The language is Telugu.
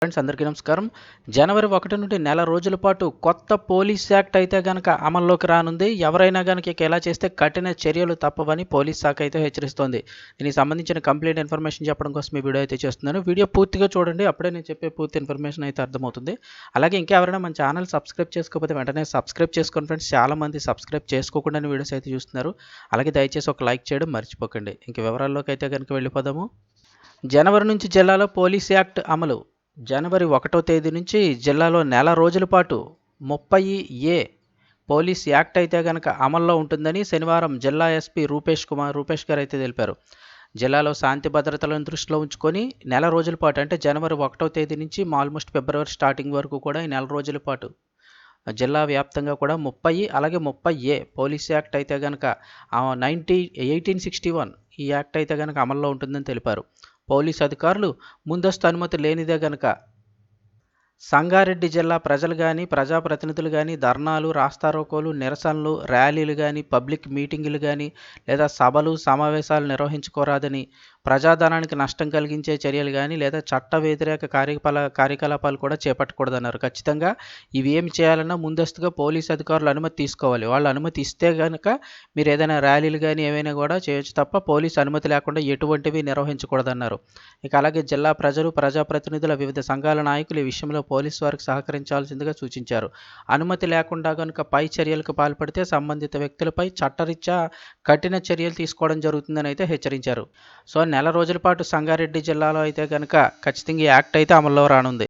ఫ్రెండ్స్ అందరికీ నమస్కారం. జనవరి 1 నుండి నెల రోజుల పాటు కొత్త పోలీస్ యాక్ట్ అయితే గనక అమల్లోకి రానుంది. ఎవరైనా గనక ఇక ఇలా చేస్తే కఠిన చర్యలు తప్పవని పోలీస్ శాఖ అయితే హెచ్చరిస్తోంది. దీనికి సంబంధించిన కంప్లీట్ ఇన్ఫర్మేషన్ చెప్పడం కోసం ఈ వీడియో అయితే చేస్తున్నాను. వీడియో పూర్తిగా చూడండి, అప్పుడే నేను చెప్పే పూర్తి ఇన్ఫర్మేషన్ అయితే అర్థమవుతుంది. అలాగే ఇంకెవరైనా మన ఛానల్ సబ్స్క్రైబ్ చేసుకోకపోతే వెంటనే సబ్స్క్రైబ్ చేసుకోండి ఫ్రెండ్స్. చాలామంది సబ్స్క్రైబ్ చేసుకోకుండానే వీడియోస్ అయితే చూస్తున్నారు. అలాగే దయచేసి ఒక లైక్ చేయడం మర్చిపోకండి. ఇంక వివరాల్లోకి అయితే కనుక వెళ్ళిపోదాము. జనవరి నుంచి జిల్లాలో పోలీస్ యాక్ట్ అమలు. జనవరి 1వ తేదీ నుంచి జిల్లాలో నెల రోజుల పాటు 30A పోలీస్ యాక్ట్ అయితే కనుక అమల్లో ఉంటుందని శనివారం జిల్లా ఎస్పీ రూపేష్ గారు అయితే తెలిపారు. జిల్లాలో శాంతి భద్రతలను దృష్టిలో ఉంచుకొని నెల రోజుల పాటు అంటే జనవరి 1వ తేదీ నుంచి ఆల్మోస్ట్ ఫిబ్రవరి స్టార్టింగ్ వరకు కూడా ఈ నెల రోజుల పాటు జిల్లా వ్యాప్తంగా కూడా 30 అలాగే 30A పోలీస్ యాక్ట్ అయితే కనుక 1861 ఈ యాక్ట్ అయితే కనుక అమల్లో ఉంటుందని తెలిపారు. పోలీసు అధికారులు ముందస్తు అనుమతి లేనిదే గనక సంగారెడ్డి జిల్లా ప్రజలు కానీ ప్రజాప్రతినిధులు కానీ ధర్నాలు, రాస్తారోకోలు, నిరసనలు, ర్యాలీలు కానీ పబ్లిక్ మీటింగులు కానీ లేదా సభలు సమావేశాలు నిర్వహించుకోరాదని, ప్రజాధనానికి నష్టం కలిగించే చర్యలు కానీ లేదా చట్ట వ్యతిరేక కార్యకలాపాలు కూడా చేపట్టకూడదన్నారు. ఖచ్చితంగా ఇవి ఏమి చేయాలన్నా ముందస్తుగా పోలీసు అధికారులు అనుమతి తీసుకోవాలి. వాళ్ళు అనుమతి ఇస్తే కనుక మీరు ఏదైనా ర్యాలీలు కానీ ఏవైనా కూడా చేయొచ్చు తప్ప పోలీసు అనుమతి లేకుండా ఎటువంటివి నిర్వహించకూడదన్నారు. ఇక అలాగే జిల్లా ప్రజలు, ప్రజాప్రతినిధుల వివిధ సంఘాల నాయకులు ఈ విషయంలో పోలీసు వారికి సహకరించాల్సిందిగా సూచించారు. అనుమతి లేకుండా కనుక పై చర్యలకు పాల్పడితే సంబంధిత వ్యక్తులపై చట్టరీత్యా కఠిన చర్యలు తీసుకోవడం జరుగుతుందని అయితే హెచ్చరించారు. సో నెల రోజుల పాటు సంగారెడ్డి జిల్లాలో అయితే కనుక ఖచ్చితంగా ఈ యాక్ట్ అయితే అమల్లో రానుంది.